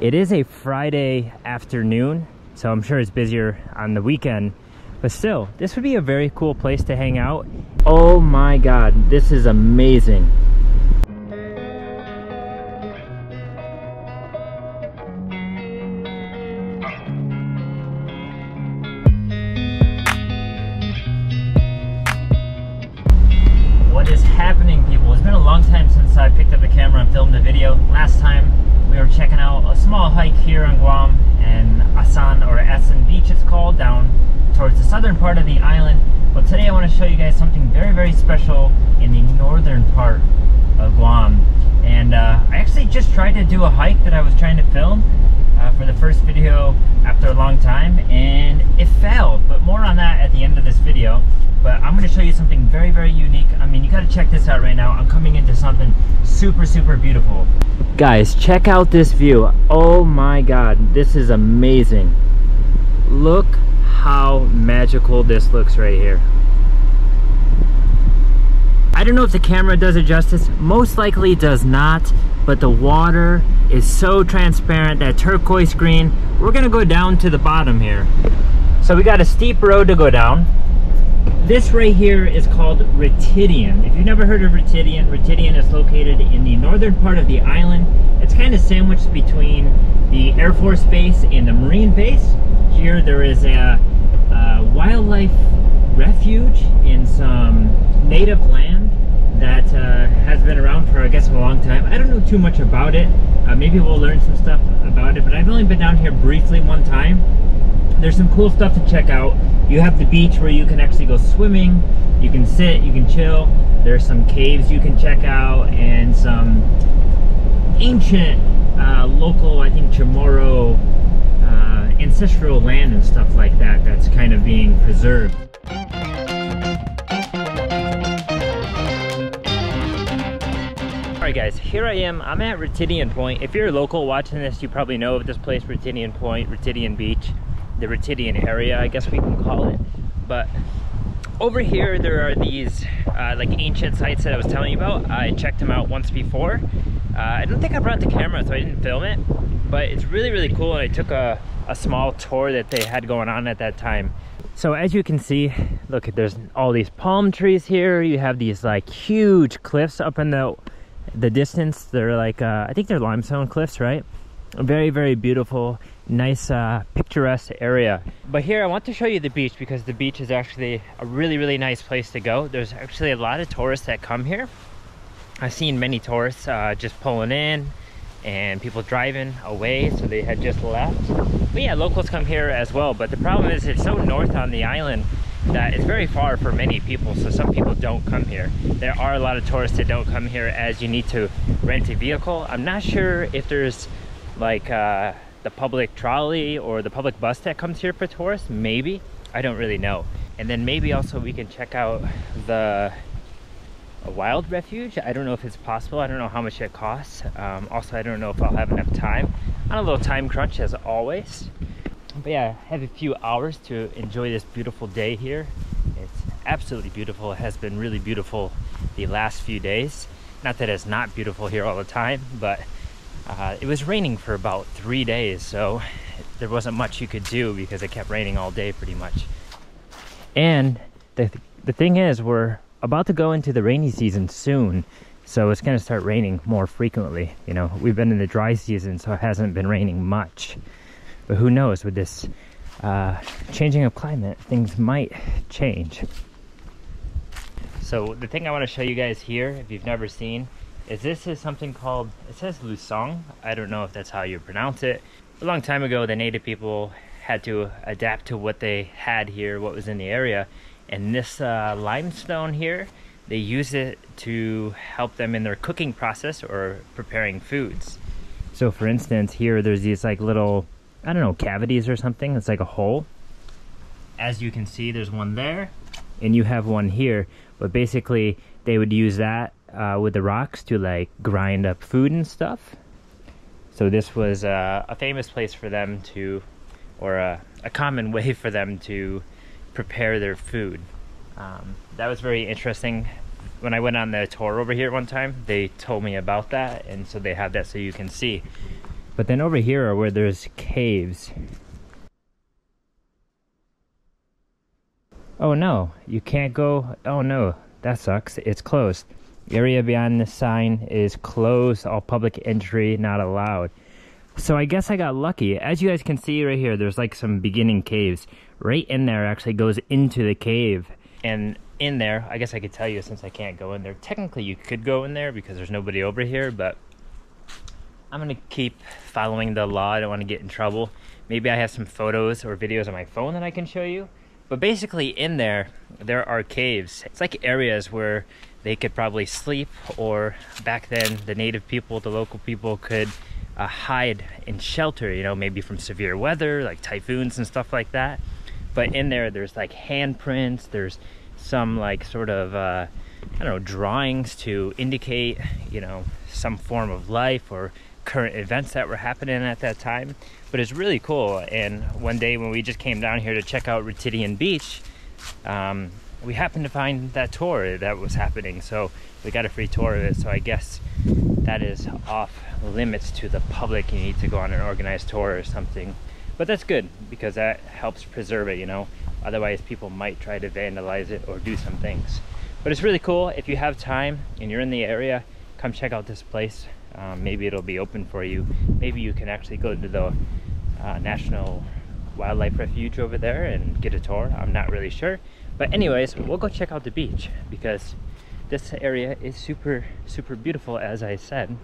It is a Friday afternoon, so I'm sure it's busier on the weekend, but still, this would be a very cool place to hang out. Oh my god, this is amazing. What is happening, people? It's been a long time since I picked up the camera and filmed a video. Last time we were checking out a small hike here on Guam and Asan Beach it's called, down towards the southern part of the island. Well, today I want to show you guys something very, very special in the northern part of Guam. And I actually just tried to do a hike that I was trying to film for the first video after a long time, and it failed, but more on that at the end of this video. But I'm going to show you something very, very unique. I mean, you got to check this out right now. I'm coming into something super, super beautiful. Guys, check out this view. Oh my god, this is amazing. Look how magical this looks right here. I don't know if the camera does it justice. Most likely it does not, but the water is so transparent, that turquoise green. We're going to go down to the bottom here. So we got a steep road to go down. This right here is called Ritidian. If you've never heard of Ritidian, Ritidian is located in the northern part of the island. It's kind of sandwiched between the Air Force Base and the Marine Base. Here there is a wildlife refuge in some native land that has been around for, I guess, a long time. I don't know too much about it. Maybe we'll learn some stuff about it, but I've only been down here briefly one time. There's some cool stuff to check out. You have the beach where you can actually go swimming, you can sit, you can chill. There's some caves you can check out, and some ancient local, I think, Chamorro ancestral land and stuff like that that's kind of being preserved. Alright guys, here I am. I'm at Ritidian Point. If you're a local watching this, you probably know of this place, Ritidian Point, Ritidian Beach. The Ritidian area, I guess we can call it. But over here there are these like ancient sites that I was telling you about. I checked them out once before. I don't think I brought the camera, so I didn't film it, but it's really, really cool, and I took a small tour that they had going on at that time. So as you can see, look, there's all these palm trees here. You have these like huge cliffs up in the distance. They're like I think they're limestone cliffs, right? A very, very beautiful, nice, picturesque area. But here I want to show you the beach, because the beach is actually a really, really nice place to go. There's actually a lot of tourists that come here. I've seen many tourists just pulling in and people driving away, so they had just left. But yeah, locals come here as well, but the problem is it's so north on the island that it's very far for many people, so some people don't come here. There are a lot of tourists that don't come here, as you need to rent a vehicle. I'm not sure if there's like the public trolley or the public bus that comes here for tourists. Maybe, I don't really know. And then maybe also we can check out a wild refuge. I don't know if it's possible. I don't know how much it costs. Also, I don't know if I'll have enough time. On a little time crunch as always. But yeah, I have a few hours to enjoy this beautiful day here. It's absolutely beautiful. It has been really beautiful the last few days. Not that it's not beautiful here all the time, but it was raining for about 3 days, so there wasn't much you could do because it kept raining all day pretty much. And the thing is, we're about to go into the rainy season soon, so it's going to start raining more frequently. You know, we've been in the dry season, so it hasn't been raining much. But who knows, with this changing of climate, things might change. So the thing I want to show you guys here, if you've never seen, is this is something called, it says lusong. I don't know if that's how you pronounce it. A long time ago, the native people had to adapt to what they had here, what was in the area. And this limestone here, they use it to help them in their cooking process or preparing foods. So for instance, here there's these like little, I don't know, cavities or something. It's like a hole. As you can see, there's one there, and you have one here. But basically, they would use that with the rocks to like grind up food and stuff. So this was a famous place for them to, or a common way for them to prepare their food. That was very interesting. When I went on the tour over here one time, they told me about that, and so they have that so you can see. But then over here are where there's caves. Oh no, you can't go. Oh no, that sucks. It's closed. Area beyond this sign is closed. All public entry not allowed. So I guess I got lucky. As you guys can see right here, there's like some beginning caves. Right in there actually goes into the cave. And in there, I guess I could tell you since I can't go in there. Technically you could go in there because there's nobody over here, but I'm gonna keep following the law. I don't want to get in trouble. Maybe I have some photos or videos on my phone that I can show you. But basically in there are caves. It's like areas where they could probably sleep, or back then the native people, the local people could hide and shelter, you know, maybe from severe weather like typhoons and stuff like that. But in there's like handprints, there's some like sort of I don't know, drawings to indicate, you know, some form of life or current events that were happening at that time. But it's really cool. And one day when we just came down here to check out Ritidian Beach, we happened to find that tour that was happening, so we got a free tour of it. So I guess that is off limits to the public. You need to go on an organized tour or something, but that's good because that helps preserve it, you know. Otherwise people might try to vandalize it or do some things. But it's really cool. If you have time and you're in the area, come check out this place. Maybe it'll be open for you. Maybe you can actually go to the National Wildlife Refuge over there and get a tour. I'm not really sure. But anyways, we'll go check out the beach because this area is super, super beautiful, as I said.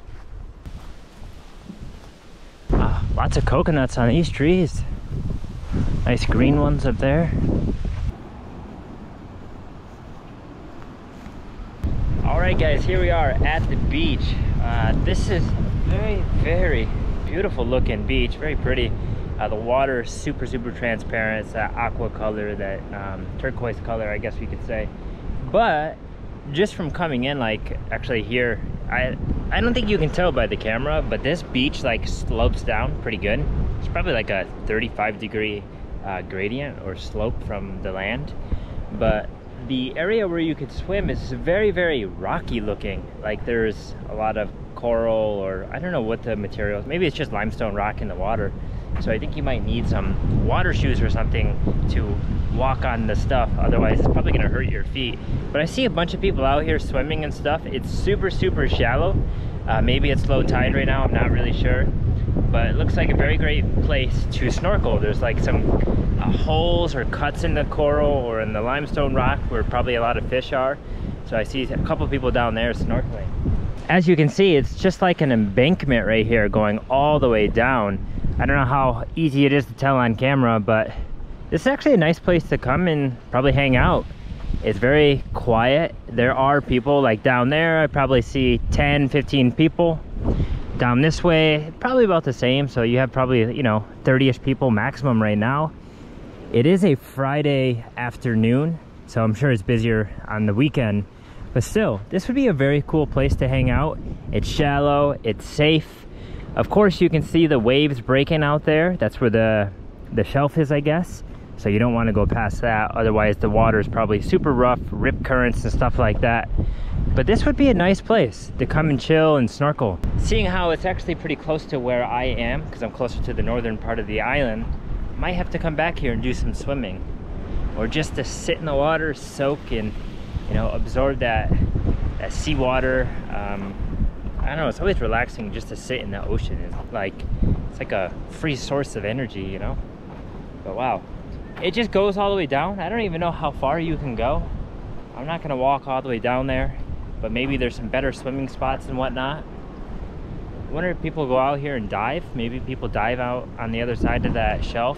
Lots of coconuts on these trees. Nice green ones up there. Alright guys, here we are at the beach. This is very, very beautiful looking beach, very pretty. The water is super, super transparent. It's that aqua color, that turquoise color, I guess we could say. But just from coming in, like actually here, I don't think you can tell by the camera, but this beach like slopes down pretty good. It's probably like a 35-degree gradient or slope from the land. But the area where you could swim is very, very rocky looking. Like there's a lot of coral, or I don't know what the material is. Maybe it's just limestone rock in the water. So I think you might need some water shoes or something to walk on the stuff. Otherwise it's probably gonna hurt your feet. But I see a bunch of people out here swimming and stuff. It's super, super shallow. Maybe it's low tide right now, I'm not really sure. But it looks like a very great place to snorkel. There's like some holes or cuts in the coral or in the limestone rock where probably a lot of fish are. So I see a couple people down there snorkeling. As you can see, it's just like an embankment right here going all the way down. I don't know how easy it is to tell on camera, but this is actually a nice place to come and probably hang out. It's very quiet. There are people like down there. I probably see 10, 15 people. Down this way, probably about the same. So you have probably, you know, 30-ish people maximum right now. It is a Friday afternoon, so I'm sure it's busier on the weekend. But still, this would be a very cool place to hang out. It's shallow, it's safe. Of course, you can see the waves breaking out there. That's where the shelf is, I guess. So you don't want to go past that. Otherwise, the water is probably super rough, rip currents and stuff like that. But this would be a nice place to come and chill and snorkel. Seeing how it's actually pretty close to where I am, because I'm closer to the northern part of the island, I might have to come back here and do some swimming. Or just to sit in the water, soak, and, you know, absorb that seawater. I don't know, it's always relaxing just to sit in the ocean. It's like a free source of energy, you know? But wow. It just goes all the way down. I don't even know how far you can go. I'm not gonna walk all the way down there, but maybe there's some better swimming spots and whatnot. I wonder if people go out here and dive. Maybe people dive out on the other side of that shelf.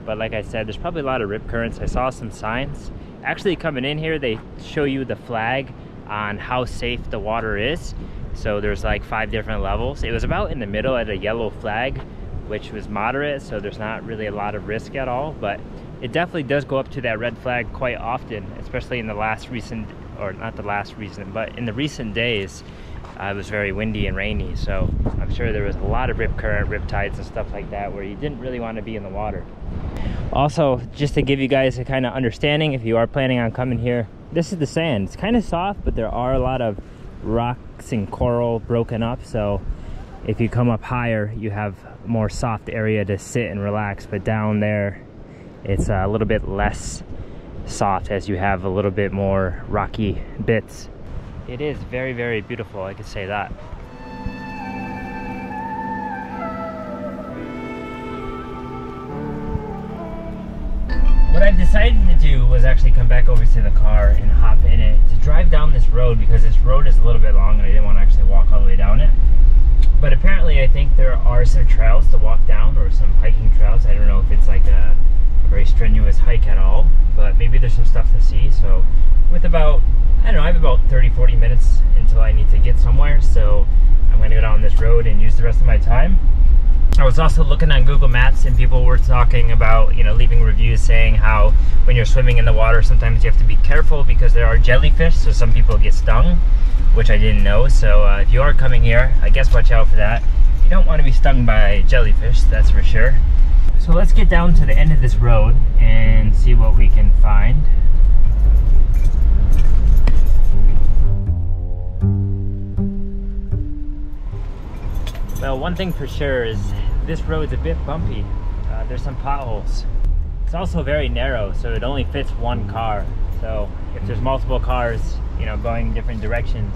But like I said, there's probably a lot of rip currents. I saw some signs. Actually coming in here, they show you the flag on how safe the water is. So there's like 5 different levels. It was about in the middle at a yellow flag, which was moderate, so there's not really a lot of risk at all. But it definitely does go up to that red flag quite often, especially in the last recent, or not the last recent, but in the recent days. It was very windy and rainy, so I'm sure there was a lot of rip current, rip tides and stuff like that where you didn't really want to be in the water. Also, just to give you guys a kind of understanding, if you are planning on coming here, this is the sand. It's kind of soft, but there are a lot of rocks and coral broken up, so if you come up higher, you have more soft area to sit and relax, but down there it's a little bit less soft as you have a little bit more rocky bits. It is very, very beautiful, I could say that. What I've decided to do was actually come back over to the car and hop in it to drive down this road, because this road is a little bit long and I didn't want to actually walk all the way down it. But apparently I think there are some trails to walk down, or some hiking trails. I don't know if it's like a very strenuous hike at all, but maybe there's some stuff to see. So with about, I don't know, I have about 30-40 minutes until I need to get somewhere, so I'm going to go down this road and use the rest of my time. I was also looking on Google Maps, and people were talking about, you know, leaving reviews saying how when you're swimming in the water, sometimes you have to be careful because there are jellyfish, so some people get stung, which I didn't know. So if you are coming here, I guess watch out for that. You don't want to be stung by jellyfish, that's for sure. So let's get down to the end of this road and see what we can find. Well, one thing for sure is this road's a bit bumpy. There's some potholes. It's also very narrow, so it only fits one car. So if there's multiple cars, you know, going different directions,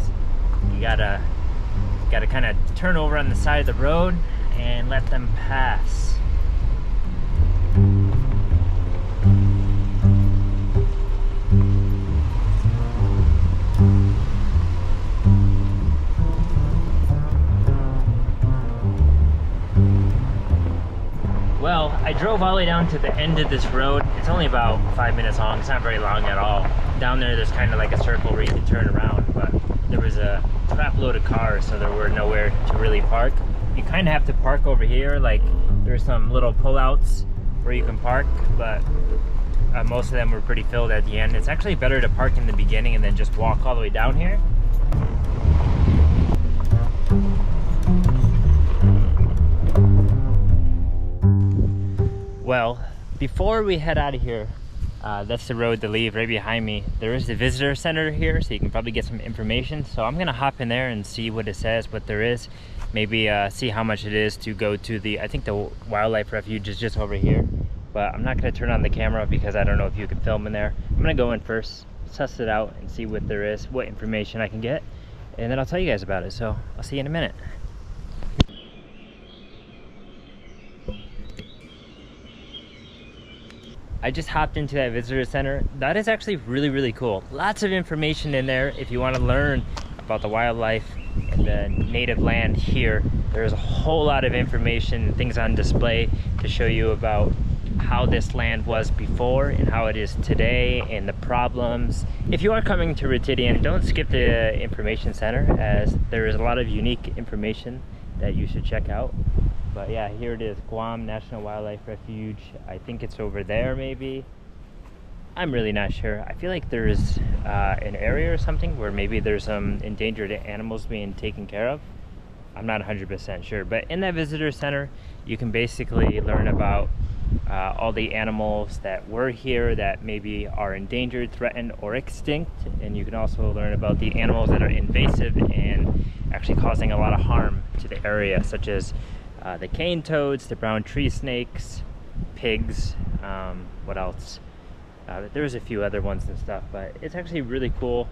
you gotta kind of turn over on the side of the road and let them pass. Well, I drove all the way down to the end of this road. It's only about 5 minutes long. It's not very long at all. Down there's kind of like a circle where you can turn around, but there was a crap load of cars, so there were nowhere to really park. You kind of have to park over here. Like, there's some little pullouts where you can park, but most of them were pretty filled at the end. It's actually better to park in the beginning and then just walk all the way down here. Well, before we head out of here, that's the road to leave right behind me. There is the visitor center here, so you can probably get some information. So I'm gonna hop in there and see what it says, what there is. Maybe see how much it is to go to the, I think the wildlife refuge is just over here. But I'm not gonna turn on the camera because I don't know if you can film in there. I'm gonna go in first, test it out and see what there is, what information I can get. And then I'll tell you guys about it. So I'll see you in a minute. I just hopped into that visitor center. That is actually really, really cool. Lots of information in there if you want to learn about the wildlife and the native land here. There's a whole lot of information, things on display to show you about how this land was before and how it is today and the problems. If you are coming to Ritidian, don't skip the information center, as there is a lot of unique information that you should check out. But yeah, here it is, Guam National Wildlife Refuge. I think it's over there maybe. I'm really not sure. I feel like there's an area or something where maybe there's some endangered animals being taken care of. I'm not 100% sure. But in that visitor center, you can basically learn about all the animals that were here that maybe are endangered, threatened, or extinct. And you can also learn about the animals that are invasive and actually causing a lot of harm to the area, such as the cane toads, the brown tree snakes, pigs, what else? There's a few other ones and stuff, but it's actually really cool,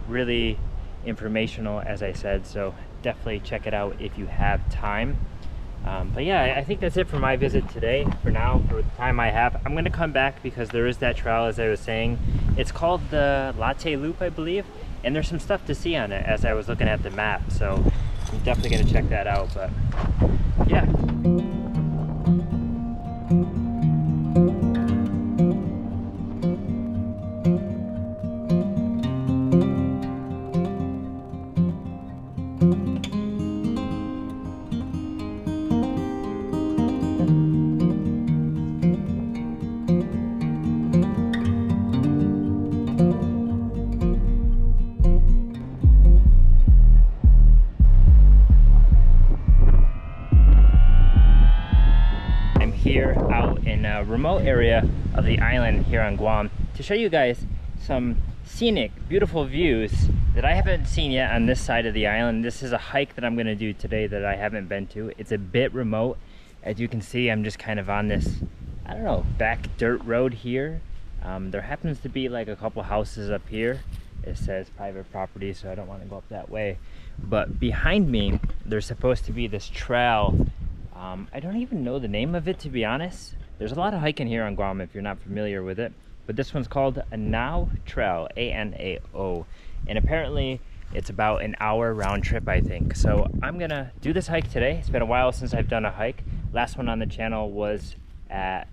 really informational, as I said, so definitely check it out if you have time. But yeah, I think that's it for my visit today. For now, for the time I have, I'm gonna come back because there is that trail, as I was saying. It's called the Latte Loop, I believe, and there's some stuff to see on it as I was looking at the map, so I'm definitely gonna check that out. But yeah. Remote area of the island here on Guam to show you guys some scenic, beautiful views that I haven't seen yet on this side of the island. This is a hike that I'm gonna do today that I haven't been to. It's a bit remote. As you can see, I'm just kind of on this, I don't know, back dirt road here. There happens to be like a couple houses up here. It says private property, so I don't want to go up that way. But behind me, there's supposed to be this trail. I don't even know the name of it, to be honest. There's a lot of hiking here on Guam if you're not familiar with it. But this one's called Anao Trail, A-N-A-O. And apparently it's about an hour round trip, I think. So I'm gonna do this hike today. It's been a while since I've done a hike. Last one on the channel was at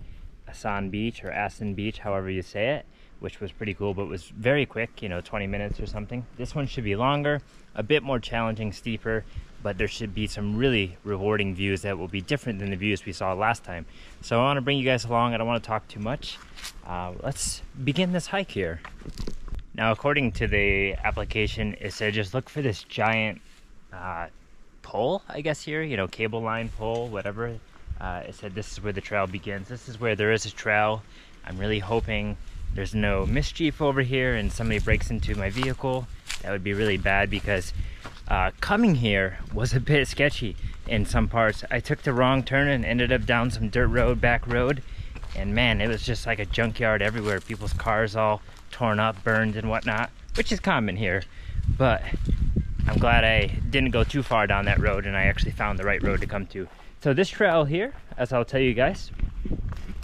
Asan Beach, or Asan Beach, however you say it, which was pretty cool, but it was very quick, you know, 20 minutes or something. This one should be longer, a bit more challenging, steeper, but there should be some really rewarding views that will be different than the views we saw last time. So I want to bring you guys along. I don't want to talk too much. Let's begin this hike here. Now, according to the application, it said just look for this giant pole, I guess here, you know, cable line pole, whatever. It said this is where the trail begins. This is where there is a trail. I'm really hoping there's no mischief over here and somebody breaks into my vehicle. That would be really bad, because coming here was a bit sketchy in some parts. I took the wrong turn and ended up down some dirt road, back road, and man, it was just like a junkyard everywhere. People's cars all torn up, burned and whatnot, which is common here. But I'm glad I didn't go too far down that road and I actually found the right road to come to. So this trail here, as I'll tell you guys,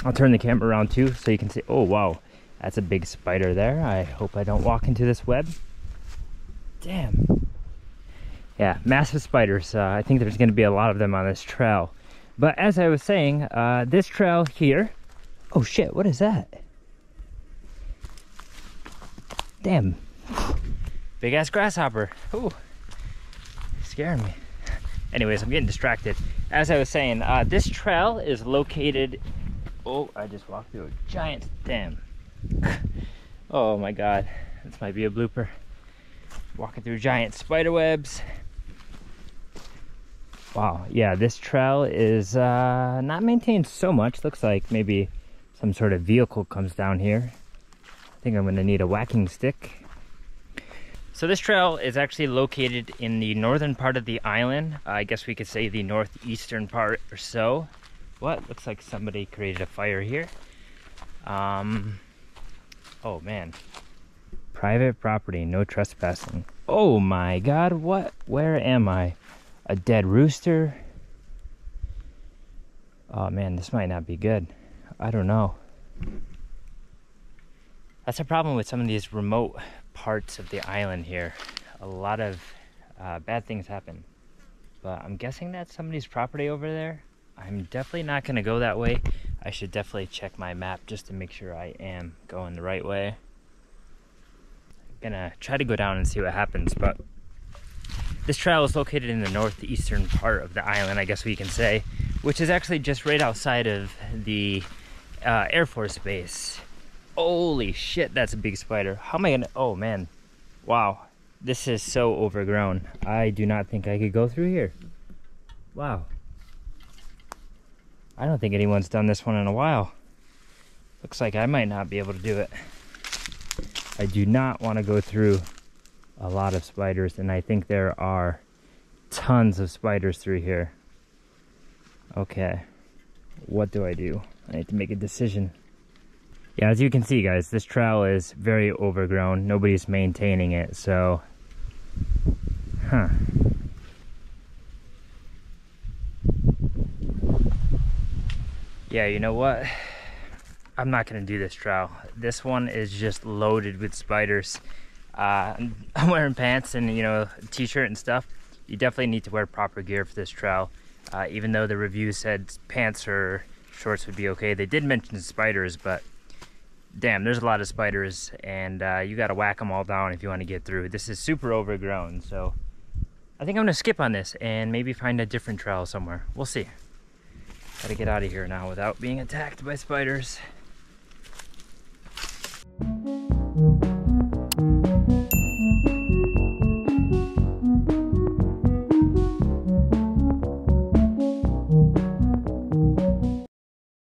I'll turn the camera around too so you can see. Oh wow, that's a big spider there. I hope I don't walk into this web. Damn. Yeah, massive spiders. I think there's going to be a lot of them on this trail. But as I was saying, this trail here, oh shit, what is that? Damn, big ass grasshopper. Ooh, scaring me. Anyways, I'm getting distracted. As I was saying, this trail is located, oh, I just walked through a giant, damn. Oh my God, this might be a blooper. Walking through giant spider webs. Wow, yeah, this trail is not maintained so much. Looks like maybe some sort of vehicle comes down here. I think I'm gonna need a whacking stick. So this trail is actually located in the northern part of the island. I guess we could say the northeastern part or so. What? Looks like somebody created a fire here. Oh man. Private property, no trespassing. Oh my God, what? Where am I? A dead rooster? Oh man, this might not be good. I don't know. That's a problem with some of these remote parts of the island here. A lot of bad things happen. But I'm guessing that's somebody's property over there. I'm definitely not gonna go that way. I should definitely check my map just to make sure I am going the right way. I'm gonna try to go down and see what happens, but this trail is located in the northeastern part of the island, I guess we can say, which is actually just right outside of the Air Force Base. Holy shit, that's a big spider. How am I gonna, oh man, wow. This is so overgrown. I do not think I could go through here. Wow. I don't think anyone's done this one in a while. Looks like I might not be able to do it. I do not want to go through a lot of spiders, and I think there are tons of spiders through here. Okay, what do I do? I need to make a decision. Yeah, as you can see, guys, this trail is very overgrown. Nobody's maintaining it, so... Huh. Yeah, you know what? I'm not gonna do this trail. This one is just loaded with spiders. I'm wearing pants and, you know, a t-shirt and stuff. You definitely need to wear proper gear for this trail. Even though the review said pants or shorts would be okay, they did mention spiders, but damn, there's a lot of spiders, and you gotta whack them all down if you want to get through. This is super overgrown, so I think I'm gonna skip on this and maybe find a different trail somewhere. We'll see. Gotta get out of here now without being attacked by spiders.